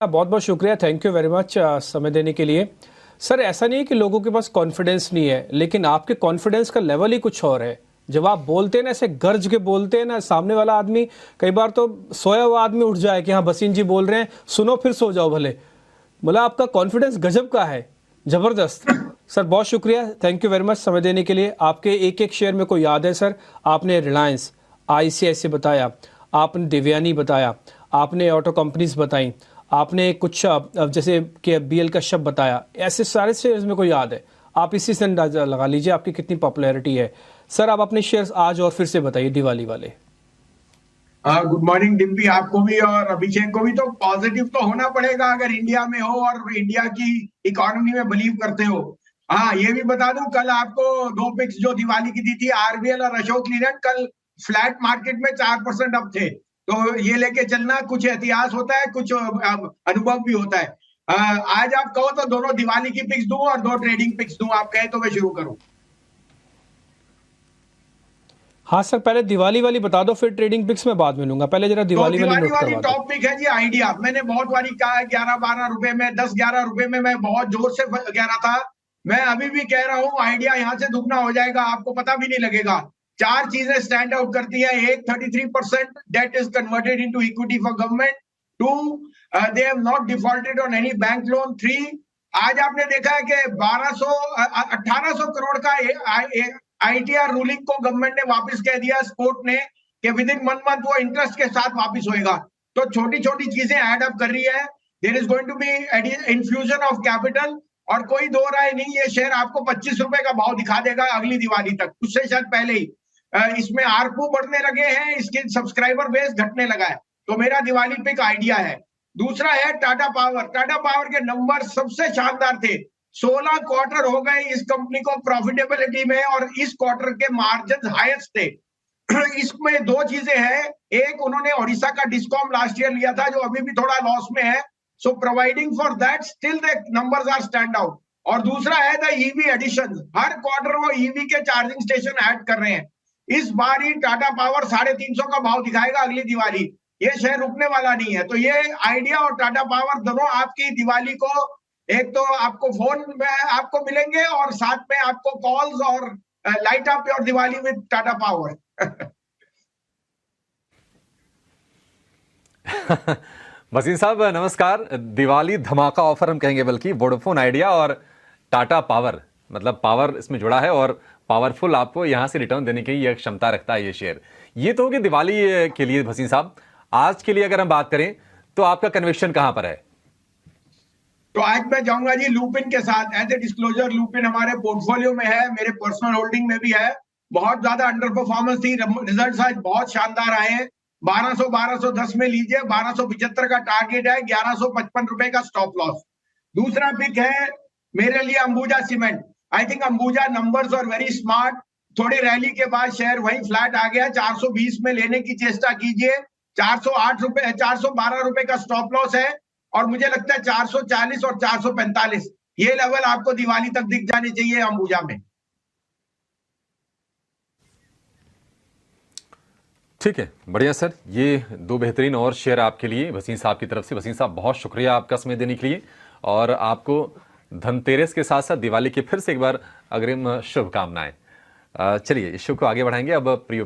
बहुत बहुत शुक्रिया, थैंक यू वेरी मच समय देने के लिए। सर, ऐसा नहीं है कि लोगों के पास कॉन्फिडेंस नहीं है, लेकिन आपके कॉन्फिडेंस का लेवल ही कुछ और है। जब आप बोलते हैं ना, ऐसे गर्ज के बोलते हैं ना, सामने वाला आदमी, कई बार तो सोया हुआ आदमी उठ जाए कि हाँ भसीन जी बोल रहे हैं, सुनो फिर सो जाओ भले। बोला आपका कॉन्फिडेंस गजब का है, जबरदस्त। सर बहुत शुक्रिया, थैंक यू वेरी मच समय देने के लिए। आपके एक एक शेयर मेरे को याद है सर। आपने रिलायंस, ICICI बताया, आपने देवयानी बताया, आपने ऑटो कंपनीज बताई, आपने कुछ जैसे कि BL का शब्द बताया, ऐसे सारे शेयर्स मेरे को याद है। आप इसी से अंदाजा लगा लीजिए आपकी कितनी पॉपुलैरिटी है। सर आप अपने शेयर्स आज और फिर से बताइए दिवाली वाले। गुड मॉर्निंग डिम्पी, आपको भी और अभिषेक को भी। तो पॉजिटिव तो होना पड़ेगा अगर इंडिया में हो और इंडिया की इकोनॉमी में बिलीव करते हो। हाँ, ये भी बता दूं, कल आपको दो पिक्स जो दिवाली की दी थी, RVL और अशोक लीलैंड, कल फ्लैट मार्केट में 4% अप थे। तो ये लेके चलना, कुछ इतिहास होता है, कुछ अनुभव भी होता है। आज आप कहो तो दोनों दिवाली की पिक्स दूं और दो ट्रेडिंग पिक्स दूं, आप कहे तो मैं शुरू करूं। हाँ सर, पहले दिवाली वाली बता दो, फिर ट्रेडिंग पिक्स में बाद में लूंगा। पहले जरा तो दिवाली वाली दिवाली नोट वाली करवा दो। टॉप पिक है जी आइडिया। मैंने बहुत बारी कहा है 11-12 रुपए में, 10-11 रुपए में मैं बहुत जोर से कह रहा था। मैं अभी भी कह रहा हूं, आइडिया यहां से दुगना हो जाएगा, आपको पता भी नहीं लगेगा। चार चीजें स्टैंड आउट करती है। एक, 33% debt is converted into equity for government. Two, they have not defaulted on any bank loan. Three, आज आपने देखा है कि 1800 करोड़ का ITR रूलिंग को गवर्नमेंट ने वापस कह दिया, कोर्ट ने, कि विद इन 1 मंथ वो इंटरेस्ट के साथ वापस होएगा। तो छोटी छोटी चीजें एड अप कर रही है। There is going to be infusion of capital, और कोई दो राय नहीं, ये शेयर आपको 25 रुपए का भाव दिखा देगा अगली दिवाली तक, उससे शायद पहले ही। इसमें आरपू बढ़ने लगे हैं, इसके सब्सक्राइबर बेस घटने लगा है। तो मेरा दिवाली पिक आइडिया है। दूसरा है टाटा पावर। टाटा पावर के नंबर सबसे शानदार थे। 16 क्वार्टर हो गए इस कंपनी को प्रॉफिटेबिलिटी में, और इस क्वार्टर के मार्जिन हाईएस्ट थे। इसमें दो चीजें हैं। एक, उन्होंने ओडिशा का डिस्कॉम लास्ट ईयर लिया था, जो अभी भी थोड़ा लॉस में है। So providing for that, still the numbers are stand out. और दूसरा है द EV एडिशन। हर क्वार्टर वो EV के चार्जिंग स्टेशन ऐड कर रहे हैं। इस बार ही टाटा पावर 350 का भाव दिखाएगा अगली दिवाली। ये शेयर रुकने वाला नहीं है। तो ये आइडिया और टाटा पावर दोनों आपकी दिवाली को, एक तो आपको फोन में आपको मिलेंगे, और साथ में आपको कॉल्स और light up your Diwali with Tata Power. Wasim साहब नमस्कार। दिवाली धमाका ऑफर हम कहेंगे, बल्कि वोडाफोन आइडिया और टाटा पावर, मतलब पावर इसमें जुड़ा है और पावरफुल आपको यहां से रिटर्न देने की यह क्षमता रखता है ये शेयर। ये तो होगी दिवाली के लिए। वसीम साहब, आज के लिए अगर हम बात करें तो आपका कन्विक्शन कहां पर है? तो आज मैं जाऊंगा जी लुपिन के साथ। एज ए डिस्क्लोजर, लुपिन हमारे पोर्टफोलियो में है, मेरे पर्सनल होल्डिंग में भी है। बहुत ज्यादा अंडर परफॉर्मेंस थी, रिजल्ट आज बहुत शानदार आए हैं। 1200-1210 में लीजिए, 1275 का टारगेट है, 1155 रुपए का स्टॉप लॉस। दूसरा पिक है मेरे लिए Ambuja cement. I think Ambuja numbers are very smart. थोड़ी रैली के बाद शेयर वही फ्लैट आ गया। 420 में लेने की चेष्टा कीजिए। 408 रुपए, 412 रुपए का स्टॉप लॉस है, और मुझे लगता है 440 और 445 ये लेवल आपको दिवाली तक दिख जाने चाहिए अंबुजा में। ठीक है, बढ़िया सर। ये दो बेहतरीन और शेयर आपके लिए वसीम साहब की तरफ से। वसीम साहब बहुत शुक्रिया आपका समय देने के लिए, और आपको धनतेरस के साथ साथ दिवाली के फिर से एक बार अग्रिम शुभकामनाएं। चलिए इस शो को आगे बढ़ाएंगे। अब प्रियो